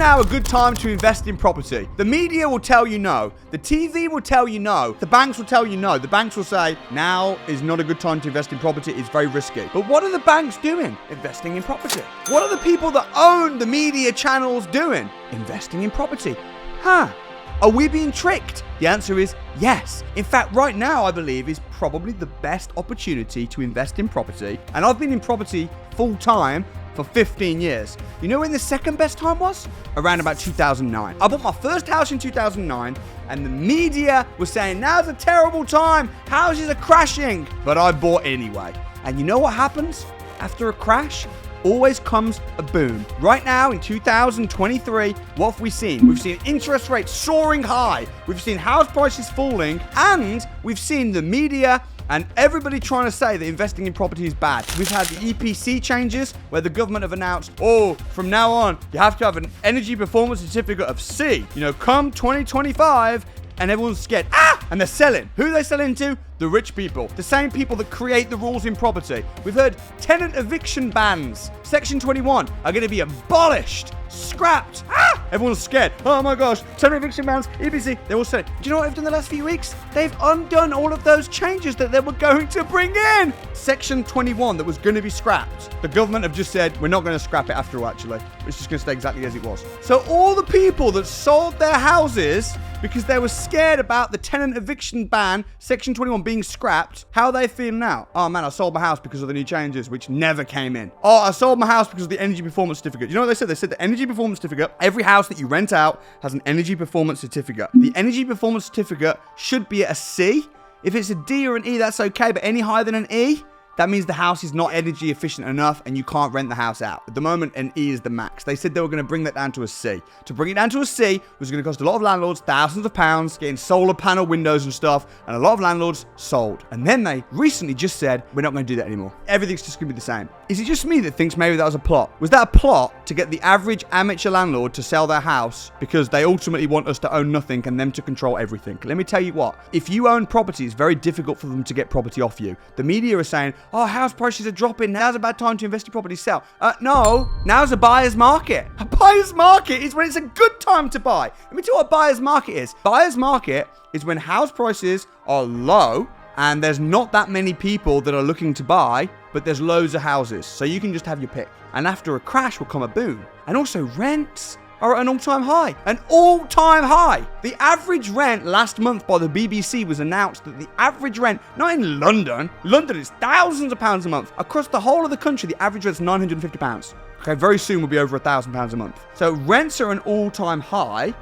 now a good time to invest in property? The media will tell you no. The TV will tell you no. The banks will tell you no. The banks will say, now is not a good time to invest in property. It's very risky. But what are the banks doing? Investing in property. What are the people that own the media channels doing? Investing in property. Are we being tricked? The answer is yes. In fact, right now, I believe, is probably the best opportunity to invest in property. And I've been in property full time for 15 years. You know when the second best time was? Around about 2009. I bought my first house in 2009, and the media was saying, now's a terrible time, houses are crashing. But I bought anyway. And you know what happens after a crash? Always comes a boom. Right now in 2023, what have we seen? We've seen interest rates soaring high. We've seen house prices falling, and we've seen the media and everybody trying to say that investing in property is bad. We've had the EPC changes where the government have announced, from now on, you have to have an energy performance certificate of C. Come 2025, and everyone's scared. And they're selling. Who are they selling to? The rich people. The same people that create the rules in property. We've heard tenant eviction bans. Section 21 are going to be abolished. Scrapped. Everyone's scared. Oh my gosh. Tenant eviction bans, EPC. They're all saying, do you know what they've done the last few weeks? They've undone all of those changes that they were going to bring in. Section 21 that was going to be scrapped. The government have just said, we're not going to scrap it after all, actually. It's just going to stay exactly as it was. So all the people that sold their houses because they were scared about the tenant eviction ban, Section 21 being scrapped, how are they feeling now? Oh man, I sold my house because of the new changes, which never came in. Oh, I sold my house because of the energy performance certificate. You know what they said? They said the energy performance certificate, every house that you rent out has an energy performance certificate. The energy performance certificate should be at a C. If it's a D or an E, that's okay, but any higher than an E, that means the house is not energy efficient enough and you can't rent the house out. At the moment, an E is the max. They said they were going to bring that down to a C. To bring it down to a C was going to cost a lot of landlords thousands of pounds, getting solar panel windows and stuff, and a lot of landlords sold. And then they recently just said, we're not going to do that anymore. Everything's just going to be the same. Is it just me that thinks maybe that was a plot? Was that a plot to get the average amateur landlord to sell their house because they ultimately want us to own nothing and them to control everything? Let me tell you what, if you own property, it's very difficult for them to get property off you. The media are saying, oh, house prices are dropping. Now's a bad time to invest in property, sell. No, now's a buyer's market. A buyer's market is when it's a good time to buy. Let me tell you what a buyer's market is. Buyer's market is when house prices are low and there's not that many people that are looking to buy, but there's loads of houses. So you can just have your pick. And after a crash will come a boom. And also rents are at an all-time high. An all-time high. The average rent last month by the BBC was announced that the average rent, not in London is thousands of pounds a month. Across the whole of the country, the average rent's £950. Okay, very soon will be over £1,000 a month. So rents are an all-time high,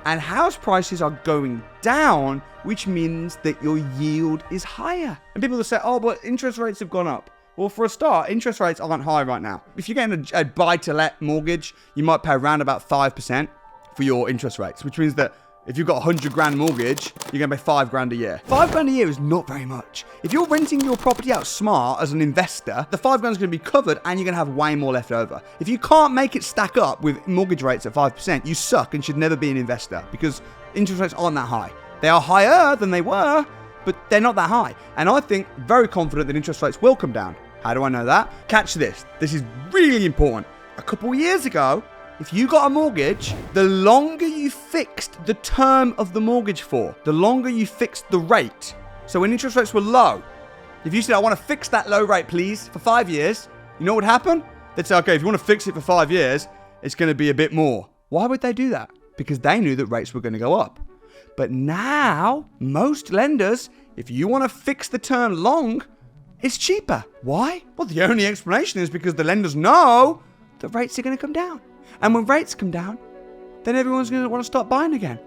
and house prices are going down, which means that your yield is higher. And people will say, oh, but interest rates have gone up. Well, for a start, interest rates aren't high right now. If you're getting a buy-to-let mortgage, you might pay around about 5% for your interest rates, which means that if you've got a 100 grand mortgage, you're going to pay 5 grand a year. 5 grand a year is not very much. If you're renting your property out smart as an investor, the 5 grand is going to be covered and you're going to have way more left over. If you can't make it stack up with mortgage rates at 5%, you suck and should never be an investor because interest rates aren't that high. They are higher than they were, but they're not that high. And I think very confident that interest rates will come down. How do I know that? Catch this. This is really important. A couple of years ago, if you got a mortgage, the longer you fixed the term of the mortgage for, the longer you fixed the rate. So when interest rates were low, if you said, I want to fix that low rate, please, for 5 years, you know what would happen? They'd say, okay, if you want to fix it for 5 years, it's going to be a bit more. Why would they do that? Because they knew that rates were going to go up. But now, most lenders, if you want to fix the term long, it's cheaper. Why? Well, the only explanation is because the lenders know that rates are going to come down. And when rates come down, then everyone's going to want to start buying again.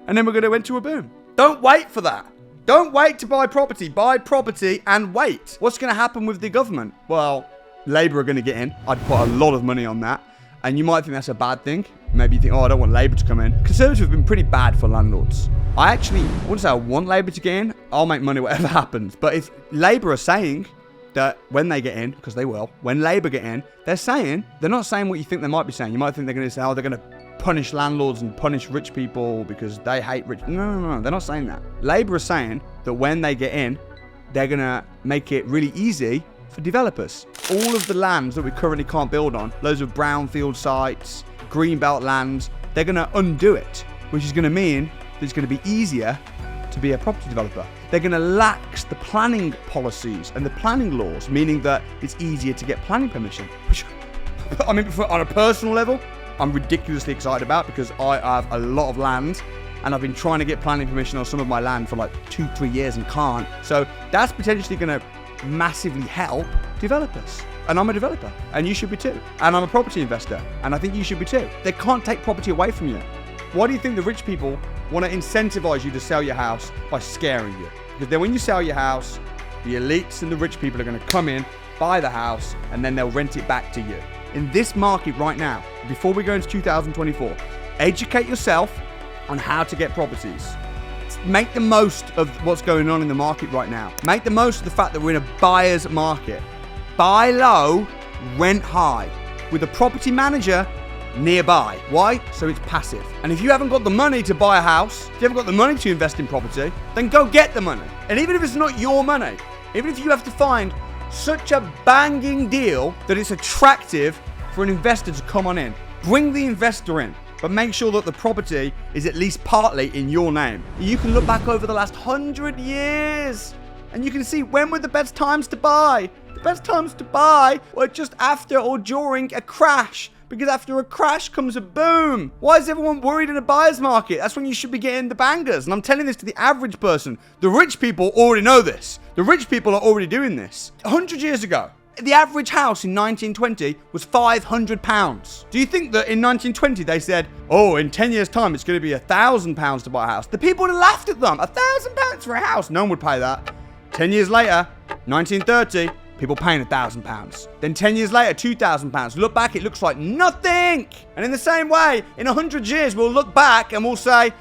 And then we're going to enter a boom. Don't wait for that. Don't wait to buy property. Buy property and wait. What's going to happen with the government? Well, Labour are going to get in. I'd put a lot of money on that. And you might think that's a bad thing. Maybe you think, oh, I don't want Labour to come in. Conservatives have been pretty bad for landlords. I wouldn't say I want Labour to get in. I'll make money whatever happens. But if Labour are saying that when they get in, because they will, when Labour get in, they're not saying what you think they might be saying. You might think they're going to say, oh, they're going to punish landlords and punish rich people because they hate rich. No. They're not saying that. Labour are saying that when they get in, they're going to make it really easy for developers. All of the lands that we currently can't build on, loads of brownfield sites, greenbelt lands, they're going to undo it, which is going to mean that it's going to be easier to be a property developer. They're going to lax the planning policies and the planning laws, meaning that it's easier to get planning permission. Which, I mean, on a personal level, I'm ridiculously excited about, because I have a lot of land and I've been trying to get planning permission on some of my land for like 2-3 years and can't. So that's potentially going to massively help developers. And I'm a developer, and you should be too. And I'm a property investor, and I think you should be too. They can't take property away from you. Why do you think the rich people want to incentivize you to sell your house by scaring you? Because then when you sell your house, the elites and the rich people are going to come in, buy the house, and then they'll rent it back to you. In this market right now, before we go into 2024, educate yourself on how to get properties. Make the most of what's going on in the market right now. Make the most of the fact that we're in a buyer's market. Buy low, rent high, with a property manager nearby. Why? So it's passive. And if you haven't got the money to buy a house, if you haven't got the money to invest in property, then go get the money. And even if it's not your money, even if you have to find such a banging deal that it's attractive for an investor to come on in, bring the investor in, but make sure that the property is at least partly in your name. You can look back over the last 100 years and you can see when were the best times to buy. The best times to buy were just after or during a crash, because after a crash comes a boom. Why is everyone worried in a buyer's market? That's when you should be getting the bangers. And I'm telling this to the average person. The rich people already know this. The rich people are already doing this. 100 years ago, the average house in 1920 was £500. Do you think that in 1920 they said, oh, in 10 years' time it's going to be £1,000 to buy a house? The people would have laughed at them. £1,000 for a house? No one would pay that. 10 years later, 1930, people paying £1,000. Then 10 years later, £2,000. Look back, it looks like nothing. And in the same way, in 100 years, we'll look back and we'll say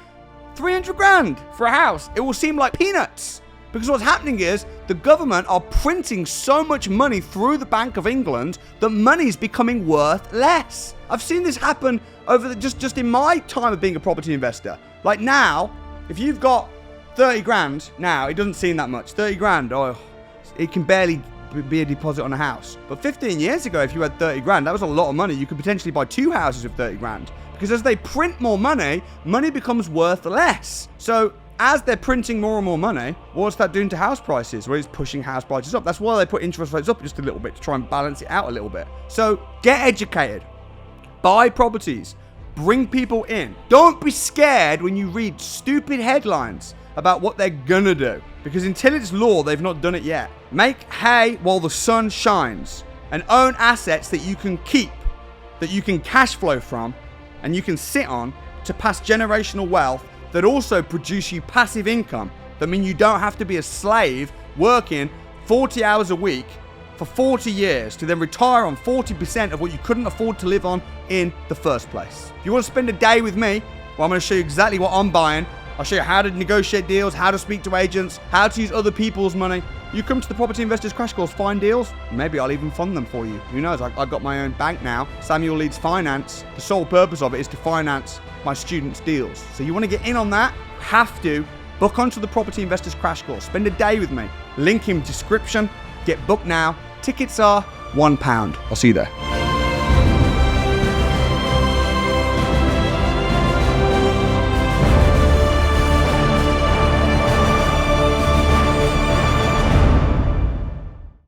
300 grand for a house. It will seem like peanuts. Because what's happening is the government are printing so much money through the Bank of England that money's becoming worth less. I've seen this happen over just in my time of being a property investor. Like now, if you've got 30 grand now, it doesn't seem that much. 30 grand, oh, it can barely be a deposit on a house. But 15 years ago, if you had 30 grand, that was a lot of money. You could potentially buy 2 houses with 30 grand. Because as they print more money, money becomes worth less. So as they're printing more and more money, what's that doing to house prices? Well, it's pushing house prices up. That's why they put interest rates up just a little bit, to try and balance it out a little bit. So get educated. Buy properties. Bring people in. Don't be scared when you read stupid headlines about what they're gonna do. Because until it's law, they've not done it yet. Make hay while the sun shines. And own assets that you can keep, that you can cash flow from, and you can sit on to pass generational wealth that also produce you passive income. That mean you don't have to be a slave working 40 hours a week for 40 years to then retire on 40% of what you couldn't afford to live on in the first place. If you want to spend a day with me, well, I'm going to show you exactly what I'm buying. I'll show you how to negotiate deals, how to speak to agents, how to use other people's money. You come to the Property Investors Crash Course, find deals. Maybe I'll even fund them for you. Who knows? I've got my own bank now, Samuel Leeds Finance. The sole purpose of it is to finance my students' deals. So you want to get in on that? Have to book onto the Property Investors Crash Course. Spend a day with me. Link in description. Get booked now. Tickets are £1. I'll see you there.